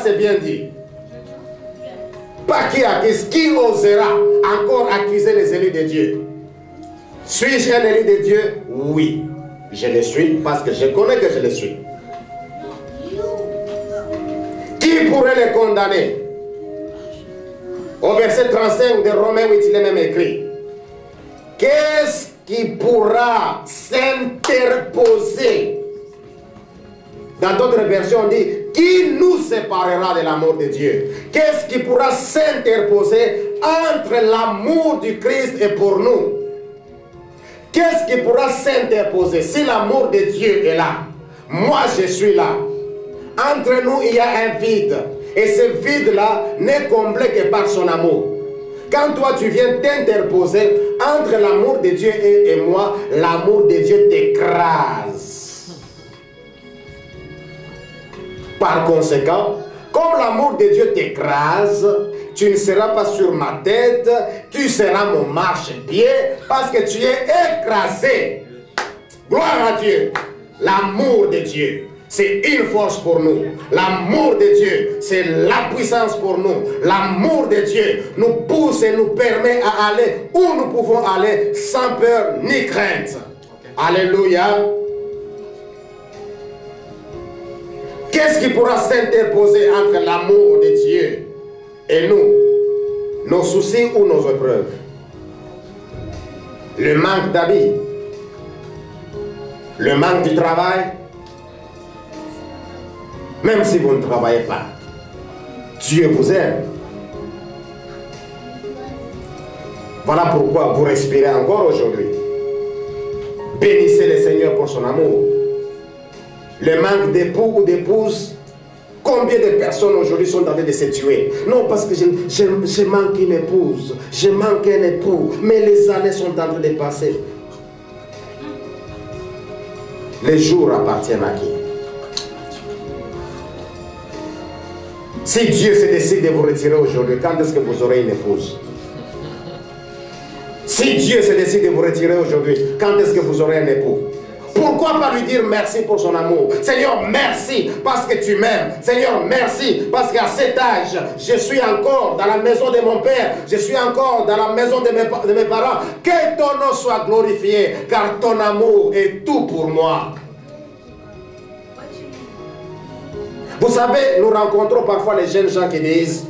c'est bien dit. Pas qui accuse, qui osera encore accuser les élus de Dieu? Suis-je un élu de Dieu? Oui, je le suis parce que je connais que je le suis. Qui pourrait les condamner? Au verset 35 de Romains 8, il est même écrit: qu'est-ce qui pourra s'interposer? Dans d'autres versions, on dit: qui nous séparera de l'amour de Dieu? Qu'est-ce qui pourra s'interposer entre l'amour du Christ et pour nous? Qu'est-ce qui pourra s'interposer si l'amour de Dieu est là? Moi, je suis là. Entre nous, il y a un vide. Et ce vide-là n'est comblé que par son amour. Quand toi, tu viens t'interposer entre l'amour de Dieu et moi, l'amour de Dieu t'écrase. Par conséquent, comme l'amour de Dieu t'écrase, tu ne seras pas sur ma tête, tu seras mon marchepied parce que tu es écrasé. Gloire à Dieu. L'amour de Dieu, c'est une force pour nous. L'amour de Dieu, c'est la puissance pour nous. L'amour de Dieu nous pousse et nous permet à aller où nous pouvons aller sans peur ni crainte. Alléluia. Qu'est-ce qui pourra s'interposer entre l'amour de Dieu et nous? Nos soucis ou nos épreuves? Le manque d'habits? Le manque du travail? Même si vous ne travaillez pas, Dieu vous aime. Voilà pourquoi vous respirez encore aujourd'hui. Bénissez le Seigneur pour son amour. Le manque d'époux ou d'épouse, combien de personnes aujourd'hui sont en train de se tuer? Non, parce que je manque une épouse, je manque un époux, mais les années sont en train de passer. Les jours appartiennent à qui? Si Dieu se décide de vous retirer aujourd'hui, quand est-ce que vous aurez une épouse? Si Dieu se décide de vous retirer aujourd'hui, quand est-ce que vous aurez un époux? Pourquoi pas lui dire merci pour son amour? Seigneur, merci parce que tu m'aimes. Seigneur, merci parce qu'à cet âge, je suis encore dans la maison de mon père. Je suis encore dans la maison de mes parents. Que ton nom soit glorifié, car ton amour est tout pour moi. Vous savez, nous rencontrons parfois les jeunes gens qui disent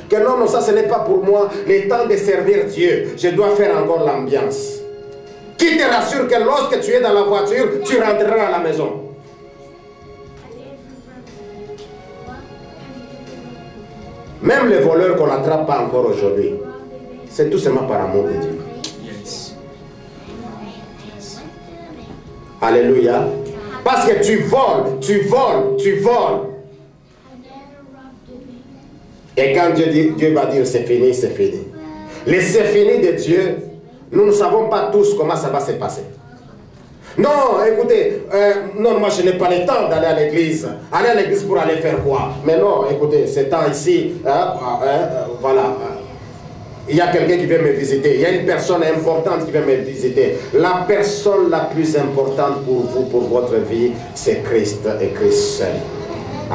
que non, non, ça ce n'est pas pour moi. Le temps de servir Dieu, je dois faire encore l'ambiance. Qui te rassure que lorsque tu es dans la voiture, tu rentreras à la maison? Même les voleurs qu'on n'attrape pas encore aujourd'hui, c'est tout simplement par amour de Dieu. Alléluia. Parce que tu voles, tu voles, tu voles. Et quand Dieu va dire c'est fini, c'est fini. Le c'est fini de Dieu, nous ne savons pas tous comment ça va se passer. Non, écoutez, non, moi je n'ai pas le temps d'aller à l'église. Aller à l'église pour aller faire quoi? Mais non, écoutez, ce temps ici, voilà. Il y a quelqu'un qui vient me visiter. Il y a une personne importante qui vient me visiter. La personne la plus importante pour vous, pour votre vie, c'est Christ et Christ seul.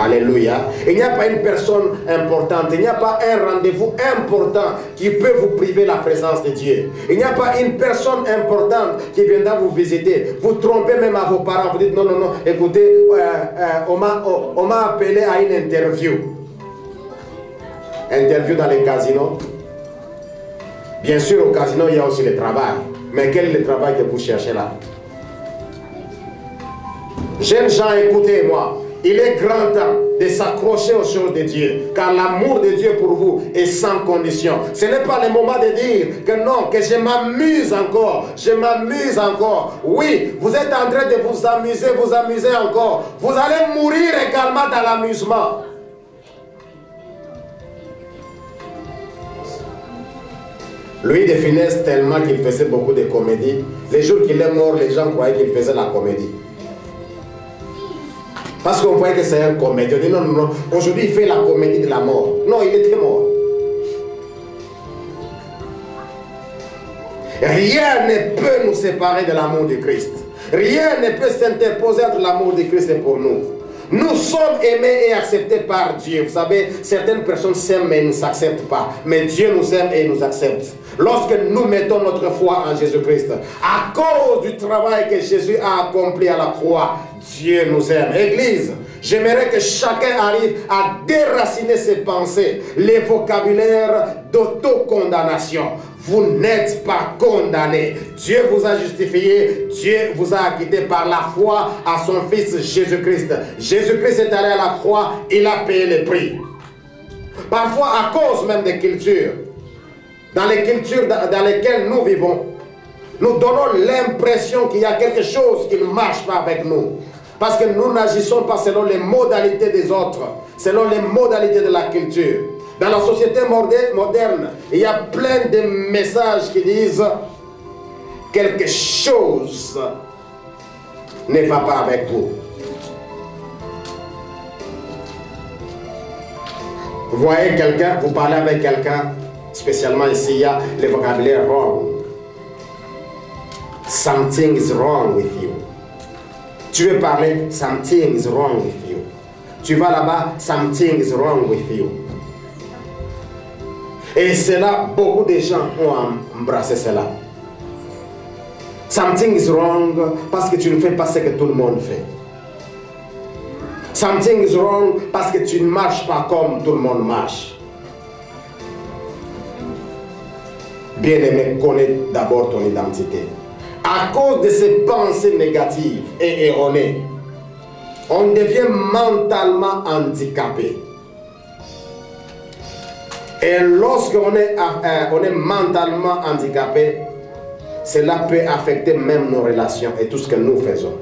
Alléluia. Il n'y a pas une personne importante, il n'y a pas un rendez-vous important qui peut vous priver la présence de Dieu. Il n'y a pas une personne importante qui viendra vous visiter. Vous trompez même à vos parents, vous dites non, non, non, écoutez, on m'a appelé à une interview. Interview dans les casinos. Bien sûr, au casino, il y a aussi le travail. Mais quel est le travail que vous cherchez là? Jeunes gens, écoutez-moi. Il est grand temps de s'accrocher aux choses de Dieu, car l'amour de Dieu pour vous est sans condition. Ce n'est pas le moment de dire que non, que je m'amuse encore, je m'amuse encore. Oui, vous êtes en train de vous amuser encore. Vous allez mourir également dans l'amusement. Louis de Funès, tellement qu'il faisait beaucoup de comédies, les jours qu'il est mort, les gens croyaient qu'il faisait la comédie. Parce qu'on voyait que c'est un comédien. On dit non, non, non. Aujourd'hui, il fait la comédie de la mort. Non, il était mort. Rien ne peut nous séparer de l'amour de Christ. Rien ne peut s'interposer entre l'amour de Christ et pour nous. Nous sommes aimés et acceptés par Dieu. Vous savez, certaines personnes s'aiment mais ne s'acceptent pas. Mais Dieu nous aime et nous accepte. Lorsque nous mettons notre foi en Jésus-Christ, à cause du travail que Jésus a accompli à la croix, Dieu nous aime. Église, j'aimerais que chacun arrive à déraciner ses pensées, les vocabulaires d'autocondamnation. Vous n'êtes pas condamné. Dieu vous a justifié. Dieu vous a acquitté par la foi à son Fils Jésus-Christ. Jésus-Christ est allé à la croix. Il a payé le prix. Parfois, à cause même des cultures, dans les cultures dans lesquelles nous vivons, nous donnons l'impression qu'il y a quelque chose qui ne marche pas avec nous. Parce que nous n'agissons pas selon les modalités des autres, selon les modalités de la culture. Dans la société moderne, il y a plein de messages qui disent quelque chose ne va pas avec vous. Vous voyez quelqu'un, vous parlez avec quelqu'un, spécialement ici, il y a le vocabulaire wrong. Something is wrong with you. Tu veux parler, something is wrong with you. Tu vas là-bas, something is wrong with you. Et cela, beaucoup de gens ont embrassé cela. Something is wrong parce que tu ne fais pas ce que tout le monde fait. Something is wrong parce que tu ne marches pas comme tout le monde marche. Bien-aimé, connais d'abord ton identité. À cause de ces pensées négatives et erronées, on devient mentalement handicapé. Et lorsqu'on est mentalement handicapé, cela peut affecter même nos relations et tout ce que nous faisons.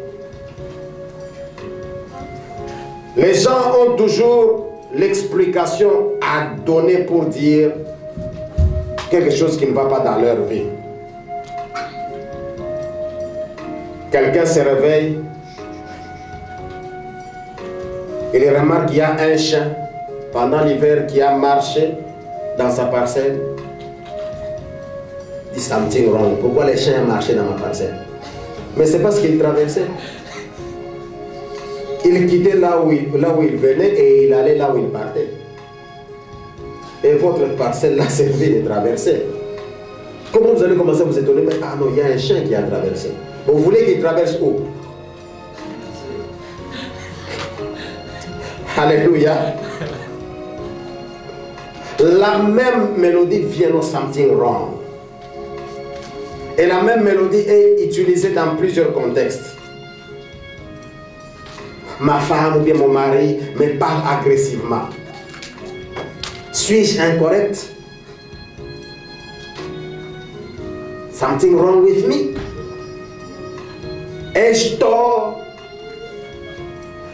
Les gens ont toujours l'explication à donner pour dire quelque chose qui ne va pas dans leur vie. Quelqu'un se réveille, il remarque qu'il y a un chien pendant l'hiver qui a marché dans sa parcelle. Il dit something wrong. Pourquoi les chiens marchaient dans ma parcelle? Mais c'est parce qu'il traversait. Il quittait là où il venait et il allait là où il partait. Et votre parcelle l'a servi de traverser. Comment vous allez commencer à vous étonner? Mais ah non, il y a un chien qui a traversé. Vous voulez qu'il traverse où? Alléluia. La même mélodie vient au something wrong. Et la même mélodie est utilisée dans plusieurs contextes. Ma femme ou bien mon mari me parle agressivement. Suis-je incorrect? Something wrong with me? Ai-je tort?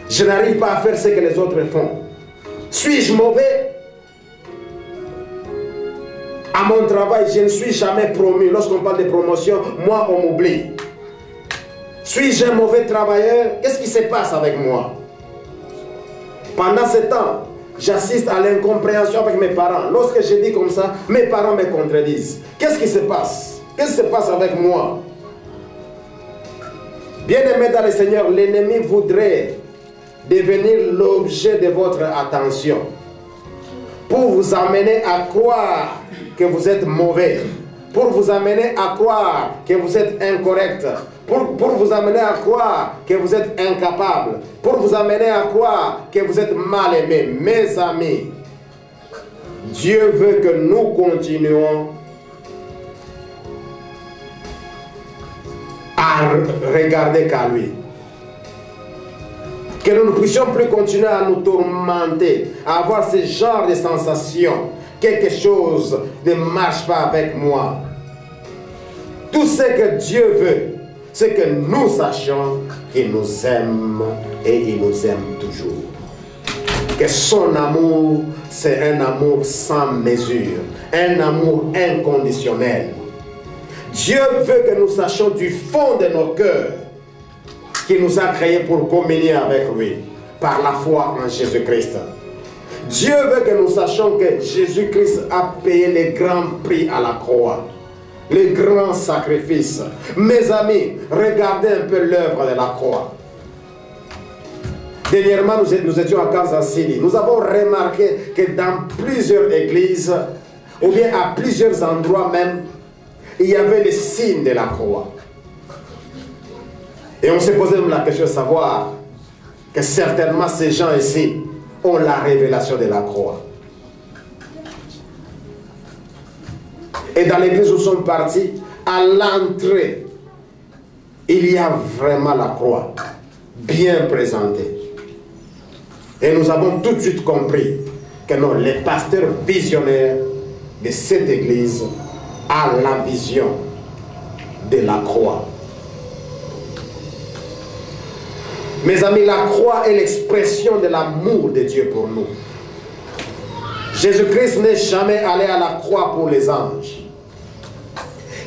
Je n'arrive pas à faire ce que les autres font. Suis-je mauvais? À mon travail, je ne suis jamais promu. Lorsqu'on parle de promotion, moi, on m'oublie. Suis-je un mauvais travailleur? Qu'est-ce qui se passe avec moi? Pendant ce temps, j'assiste à l'incompréhension avec mes parents. Lorsque je dis comme ça, mes parents me contredisent. Qu'est-ce qui se passe? Qu'est-ce qui se passe avec moi? Bien-aimés dans le Seigneur, l'ennemi voudrait devenir l'objet de votre attention pour vous amener à croire que vous êtes mauvais, pour vous amener à croire que vous êtes incorrect, pour vous amener à croire que vous êtes incapable, pour vous amener à croire que vous êtes mal aimé. Mes amis, Dieu veut que nous continuions à regarder qu'à lui. Que nous ne puissions plus continuer à nous tourmenter, à avoir ce genre de sensations. Quelque chose ne marche pas avec moi. Tout ce que Dieu veut, c'est que nous sachions qu'il nous aime et il nous aime toujours. Que son amour, c'est un amour sans mesure, un amour inconditionnel. Dieu veut que nous sachions du fond de nos cœurs qu'il nous a créés pour communier avec lui par la foi en Jésus-Christ. Dieu veut que nous sachions que Jésus-Christ a payé le grand prix à la croix, le grand sacrifice. Mes amis, regardez un peu l'œuvre de la croix. Dernièrement, nous étions à Kansas City. Nous avons remarqué que dans plusieurs églises, ou bien à plusieurs endroits même, il y avait le signe de la croix. Et on s'est posé la question de savoir que certainement ces gens ici ont la révélation de la croix. Et dans l'église où nous sommes partis, à l'entrée, il y a vraiment la croix bien présentée. Et nous avons tout de suite compris que non, les pasteurs visionnaires de cette église ont la vision de la croix. Mes amis, la croix est l'expression de l'amour de Dieu pour nous. Jésus-Christ n'est jamais allé à la croix pour les anges.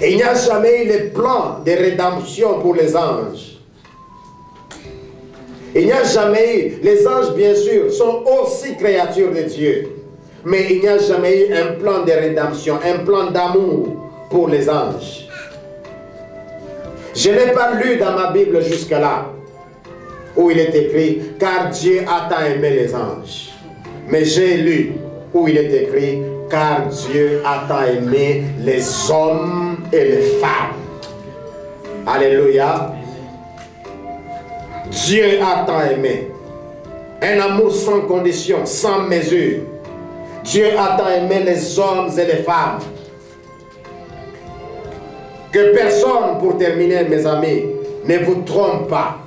Et il n'y a jamais eu le plan de rédemption pour les anges. Il n'y a jamais eu, les anges bien sûr sont aussi créatures de Dieu, mais il n'y a jamais eu un plan de rédemption, un plan d'amour pour les anges. Je n'ai pas lu dans ma Bible jusque-là où il est écrit « Car Dieu a tant aimé les anges ». Mais j'ai lu où il est écrit « Car Dieu a tant aimé les hommes et les femmes ». Alléluia. Dieu a tant aimé. Un amour sans condition, sans mesure. Dieu a tant aimé les hommes et les femmes. Que personne, pour terminer mes amis, ne vous trompe pas.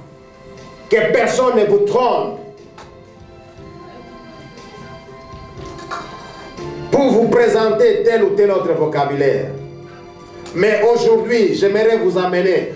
Que personne ne vous trompe. Pour vous présenter tel ou tel autre vocabulaire. Mais aujourd'hui, j'aimerais vous amener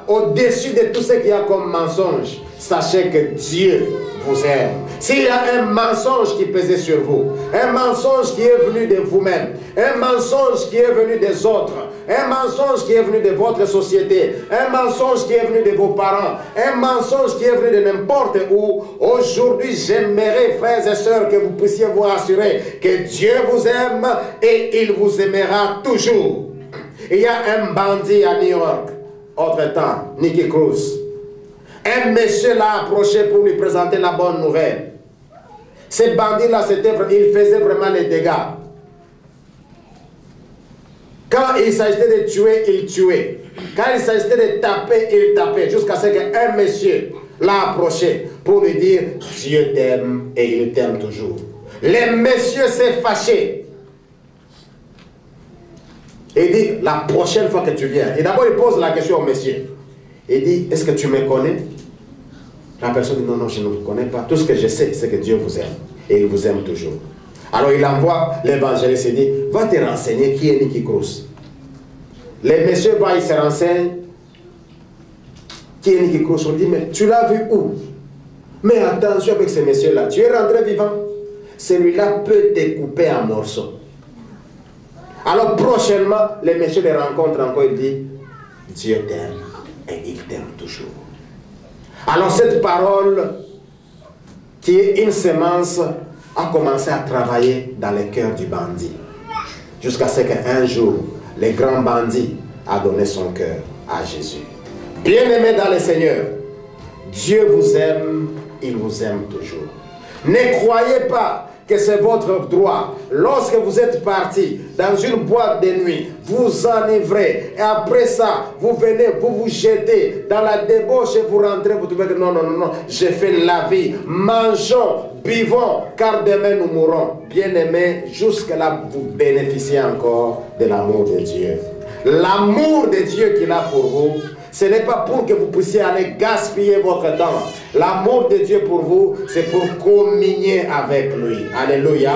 au-dessus de tout ce qu'il y a comme mensonge. Sachez que Dieu vous aime. S'il y a un mensonge qui pesait sur vous, un mensonge qui est venu de vous-même, un mensonge qui est venu des autres, un mensonge qui est venu de votre société, un mensonge qui est venu de vos parents, un mensonge qui est venu de n'importe où, aujourd'hui j'aimerais, frères et sœurs, que vous puissiez vous assurer que Dieu vous aime et il vous aimera toujours. Il y a un bandit à New York, autre temps, Nicky Cruz. Un monsieur l'a approché pour lui présenter la bonne nouvelle. Ce bandit-là, il faisait vraiment les dégâts. Quand il s'agissait de tuer, il tuait. Quand il s'agissait de taper, il tapait. Jusqu'à ce qu'un monsieur l'a approché pour lui dire « Dieu t'aime et il t'aime toujours ». Le monsieur s'est fâché. Il dit « La prochaine fois que tu viens ». Et d'abord, il pose la question au monsieur. Il dit « Est-ce que tu me connais ?» La personne dit « Non, non, je ne vous connais pas. Tout ce que je sais, c'est que Dieu vous aime. Et il vous aime toujours. » Alors il envoie l'évangéliste et dit « Va te renseigner qui est Nicky Cruz. » Les messieurs, ils se renseignent. Qui est Nicky Cruz? On dit « Mais tu l'as vu où? » Mais attention avec ces messieurs-là. Tu es rentré vivant. Celui-là peut te couper en morceaux. Alors prochainement, les messieurs les rencontrent encore. Il dit « Dieu t'aime et il t'aime toujours. » Alors cette parole, qui est une semence, a commencé à travailler dans le cœur du bandit. Jusqu'à ce qu'un jour, le grand bandit a donné son cœur à Jésus. Bien-aimés dans le Seigneur, Dieu vous aime, il vous aime toujours. Ne croyez pas que c'est votre droit. Lorsque vous êtes parti dans une boîte de nuit, vous enivrez, et après ça, vous venez, vous vous jetez dans la débauche et vous rentrez, vous trouvez que non, non, non, non, j'ai fait la vie. Mangeons, buvons, car demain nous mourrons. Bien-aimés, jusque-là, vous bénéficiez encore de l'amour de Dieu. L'amour de Dieu qu'il a pour vous, ce n'est pas pour que vous puissiez aller gaspiller votre temps. L'amour de Dieu pour vous, c'est pour communier avec lui. Alléluia.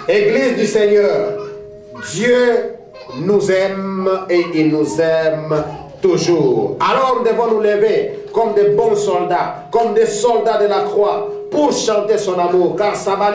Église du Seigneur, Dieu nous aime et il nous aime toujours. Alors nous devons nous lever comme des bons soldats, comme des soldats de la croix, pour chanter son amour, car ça va